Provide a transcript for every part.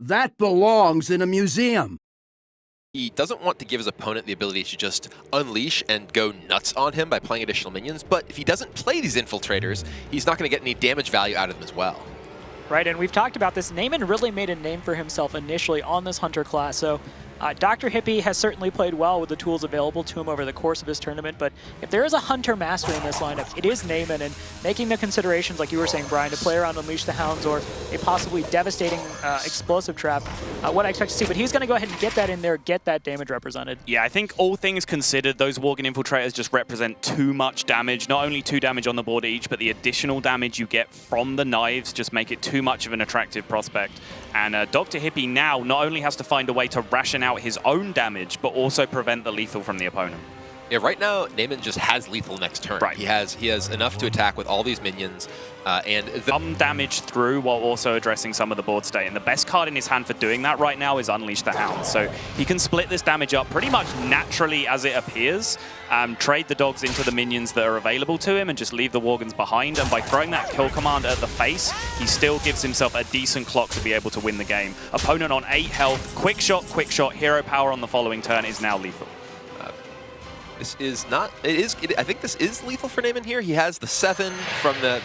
That belongs in a museum. He doesn't want to give his opponent the ability to just unleash and go nuts on him by playing additional minions, but if he doesn't play these infiltrators, he's not going to get any damage value out of them as well. Right, and we've talked about this. Naiman really made a name for himself initially on this Hunter class, so DrHippi has certainly played well with the tools available to him over the course of his tournament, but if there is a Hunter master in this lineup, it is Naiman, and making the considerations, like you were saying, Brian, to play around Unleash the Hounds or a possibly devastating explosive trap, what I expect to see, but he's going to go ahead and get that in there, get that damage represented. Yeah, I think all things considered, those Worgen Infiltrators just represent too much damage. Not only 2 damage on the board each, but the additional damage you get from the knives just make it too much of an attractive prospect. And DrHippi now not only has to find a way to ration out his own damage, but also prevent the lethal from the opponent. Yeah, right now, Naiman just has lethal next turn. Right. He has enough to attack with all these minions, and some damage through while also addressing some of the board state. And the best card in his hand for doing that right now is Unleash the Hound. So he can split this damage up pretty much naturally as it appears, trade the dogs into the minions that are available to him, and just leave the Worgens behind. And by throwing that kill command at the face, he still gives himself a decent clock to be able to win the game. Opponent on 8 health, quick shot, hero power on the following turn is now lethal. This is not, I think this is lethal for Naiman here. He has the 7 from the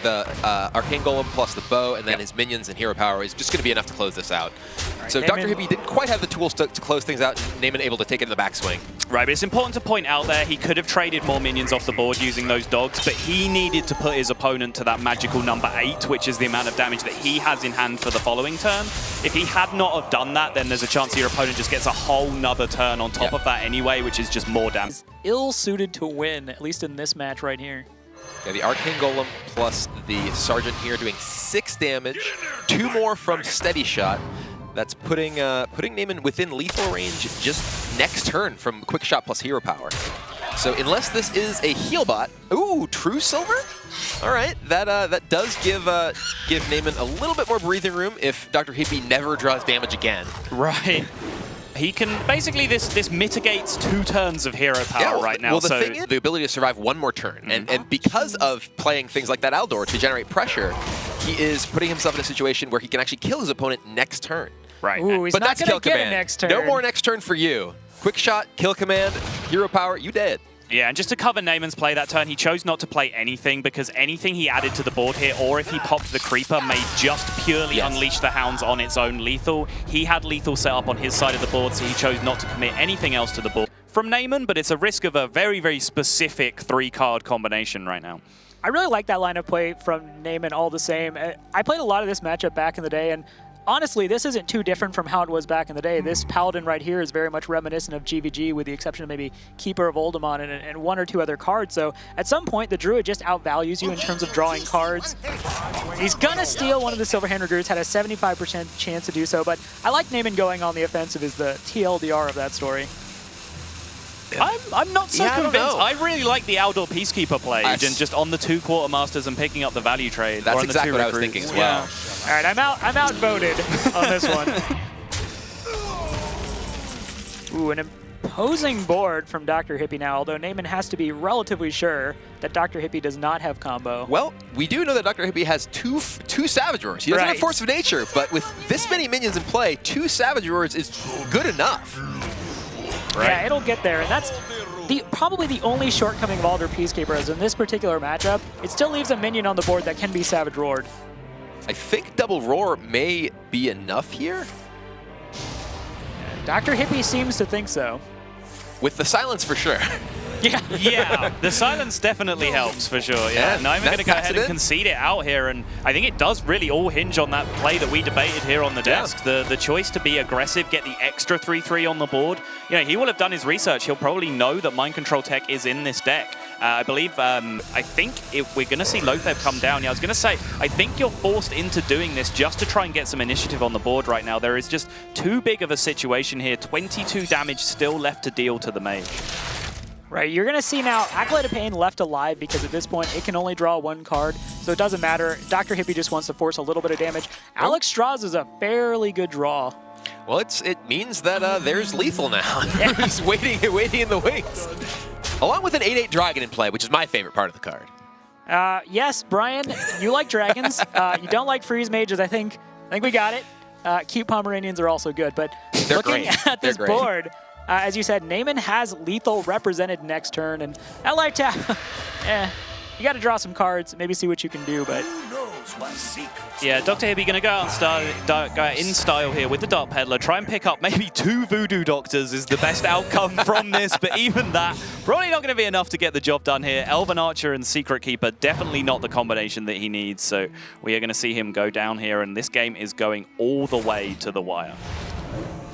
Arcane Golem plus the bow, and then his minions and hero power is just going to be enough to close this out. Right, so DrHippi didn't quite have the tools to close things out, and Naiman able to take it in the backswing. Right, but it's important to point out there, he could have traded more minions off the board using those dogs, but he needed to put his opponent to that magical number 8, which is the amount of damage that he has in hand for the following turn. If he had not have done that, then there's a chance your opponent just gets a whole nother turn on top of that anyway, which is just more damage. Ill-suited to win, at least in this match right here. Yeah, the Arcane Golem plus the Sergeant here doing 6 damage, 2 more from Steady Shot. That's putting Naiman within lethal range just next turn from Quick Shot plus Hero Power. So unless this is a heal bot, ooh, True Silver? All right, that does give Naiman a little bit more breathing room if DrHippi never draws damage again. Right. He can basically this mitigates 2 turns of hero power right now. Well, the thing is, the ability to survive 1 more turn, and because of playing things like that Aldor to generate pressure, he is putting himself in a situation where he can actually kill his opponent next turn. Right. Ooh, he's but not that's gonna kill get command. A next turn. No more next turn for you. Quick shot, kill command, hero power, you dead. Yeah, and just to cover Naiman's play that turn, he chose not to play anything because anything he added to the board here, or if he popped the Creeper, may just purely unleash the Hounds on its own lethal. He had lethal set up on his side of the board, so he chose not to commit anything else to the board from Naiman, but it's a risk of a very, very specific 3-card combination right now. I really like that line of play from Naiman all the same. I played a lot of this matchup back in the day, and honestly, this isn't too different from how it was back in the day. This Paladin right here is very much reminiscent of GVG, with the exception of maybe Keeper of Oldemon and 1 or 2 other cards. So at some point, the Druid just outvalues you in terms of drawing cards. He's gonna steal one of the Silverhand Druids, had a 75% chance to do so, but I like Naiman going on the offensive is the TLDR of that story. I'm not so convinced. I really like the Outdoor Peacekeeper play, and just on the 2 Quartermasters and picking up the value trade. That's exactly what I was thinking as well. All right, I'm outvoted on this one. Ooh, an imposing board from DrHippi now, although Naiman has to be relatively sure that DrHippi does not have combo. Well, we do know that DrHippi has two Savage Roars. He doesn't have Force of Nature, but with this many minions in play, 2 Savage Roars is good enough. Right. Yeah, it'll get there, and that's probably the only shortcoming of Alder Peacekeeper is in this particular matchup, it still leaves a minion on the board that can be Savage Roared. I think Double Roar may be enough here. DrHippi seems to think so. With the silence for sure. Yeah, the silence definitely helps for sure. Yeah, Naiman going to go ahead and concede it out here, and I think it does really all hinge on that play that we debated here on the desk. The choice to be aggressive, get the extra 3/3 on the board. You know, he will have done his research. He'll probably know that Mind Control tech is in this deck. I believe, I think if we're going to see Lotheb come down, I was going to say, I think you're forced into doing this just to try and get some initiative on the board right now. There is just too big of a situation here. 22 damage still left to deal to the mage. Right, you're going to see now Acolyte of Pain left alive because at this point it can only draw 1 card, so it doesn't matter. DrHippi just wants to force a little bit of damage. Alex Strauss is a fairly good draw. Well, it means that there's lethal now. He's waiting in the wings. Along with an 8/8 Dragon in play, which is my favorite part of the card. Yes, Brian, you like dragons. You don't like freeze mages, I think we got it. Cute Pomeranians are also good, but They're looking great. at this They're great. board, as you said, Naiman has lethal represented next turn, and that life tap, you got to draw some cards, maybe see what you can do, but... Yeah, DrHippi going to go out in style here with the Dark Peddler, try and pick up maybe 2 Voodoo Doctors is the best outcome from this, but even that, probably not going to be enough to get the job done here. Elven Archer and Secret Keeper, definitely not the combination that he needs, so we are going to see him go down here, and this game is going all the way to the wire.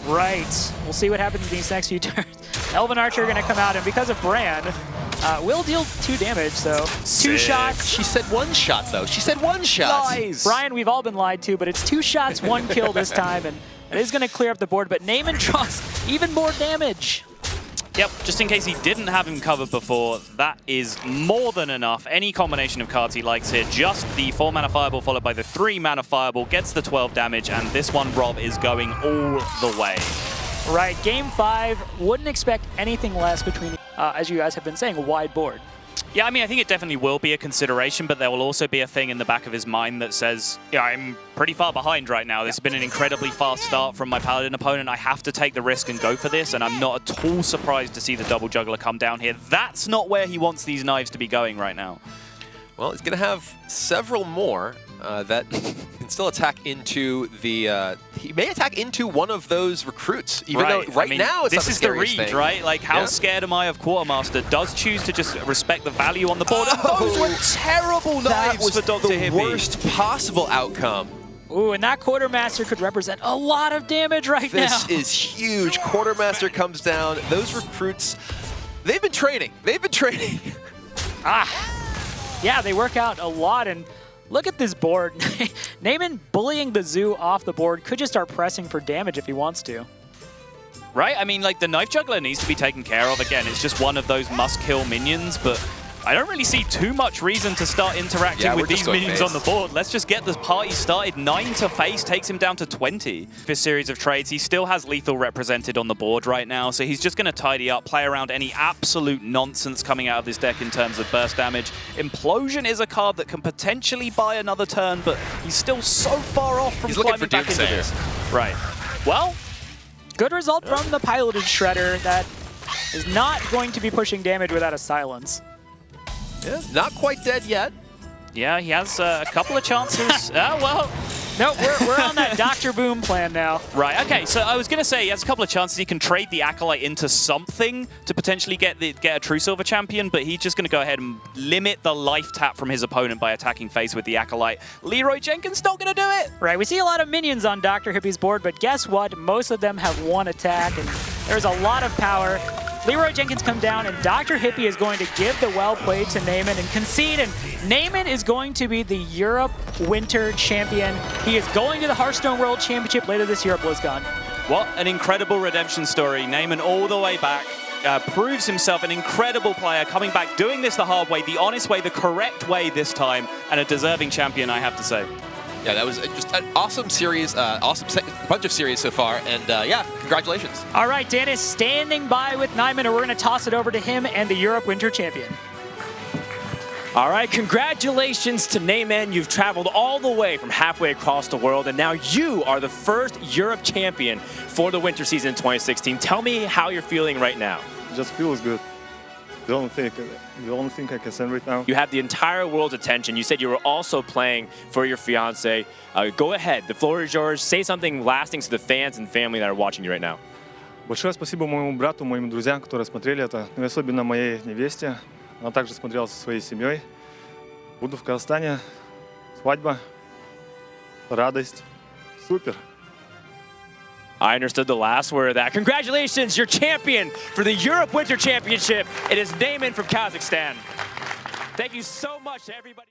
Right. We'll see what happens in these next few turns. Elven Archer are going to come out, and because of Bran, will deal 2 damage, so 2 shots. She said 1 shot, though. She said 1 shot. Nice. Brian, we've all been lied to, but it's 2 shots, 1 kill this time, and it is going to clear up the board, but Naiman draws even more damage. Yep, just in case he didn't have him covered before, that is more than enough. Any combination of cards he likes here, just the 4-mana Fireball followed by the 3-mana Fireball, gets the 12 damage, and this one, Rob, is going all the way. Right, game 5, wouldn't expect anything less between, as you guys have been saying, a wide board. Yeah, I mean, I think it definitely will be a consideration, but there will also be a thing in the back of his mind that says, yeah, I'm pretty far behind right now. This has been an incredibly fast start from my Paladin opponent. I have to take the risk and go for this, and I'm not at all surprised to see the Double Juggler come down here. That's not where he wants these knives to be going right now. Well, he's going to have several more that can still attack into the... he may attack into one of those recruits, even though I mean, now it's this not is the the scariest read, thing. right? Like, how scared am I of Quartermaster? Does choose to just respect the value on the board. And those were terrible That knives was for DrHippi. the worst possible outcome. Ooh, and that Quartermaster could represent a lot of damage right now. This is huge. Quartermaster comes down. Those recruits, they've been training. They've been training. Yeah, they work out a lot, and look at this board. Naiman bullying the zoo off the board, could just start pressing for damage if he wants to. Right? I mean, like, the Knife Juggler needs to be taken care of. Again, it's just one of those must-kill minions, but I don't really see too much reason to start interacting with these minions on the board. Let's just get this party started. 9 to face takes him down to 20. This series of trades, he still has lethal represented on the board right now, so he's just going to tidy up, play around any absolute nonsense coming out of this deck in terms of burst damage. Implosion is a card that can potentially buy another turn, but he's still so far off from climbing back into this. Right. Well, good result from the piloted Shredder that is not going to be pushing damage without a silence. Yeah, not quite dead yet. yeah, he has a couple of chances. Well. No, we're on that Dr. Boom plan now. Right, okay, so I was going to say he has a couple of chances. He can trade the Acolyte into something to potentially get a true Silver Champion, but he's just going to go ahead and limit the life tap from his opponent by attacking face with the Acolyte. Leroy Jenkins not going to do it! Right, we see a lot of minions on DrHippi's board, but guess what? Most of them have 1 attack, and there's a lot of power. Leroy Jenkins come down, and DrHippi is going to give the well play to Naiman and concede, and Naiman is going to be the Europe Winter Champion. He is going to the Hearthstone World Championship later this year at BlizzCon. What an incredible redemption story. Naiman all the way back, proves himself an incredible player, coming back, doing this the hard way, the honest way, the correct way this time, and a deserving champion, I have to say. Yeah, that was just an awesome series, awesome bunch of series so far, and yeah, congratulations. All right, Dennis standing by with Naiman, and we're going to toss it over to him and the Europe Winter Champion. All right, congratulations to Naiman. You've traveled all the way from halfway across the world, and now you are the first Europe champion for the winter season in 2016. Tell me how you're feeling right now. It just feels good. The only thing I can say right now. You have the entire world's attention. You said you were also playing for your fiance. Go ahead, the floor is yours. Say something lasting to the fans and family that are watching you right now. Большое спасибо моему брату, моим друзьям, которые смотрели это, и особенно моей невесте. Она также смотрела со своей семьей. Буду в Казахстане. Свадьба. Радость. Супер. I understood the last word of that. Congratulations, you're champion for the Europe Winter Championship. It is Naiman from Kazakhstan. Thank you so much to everybody.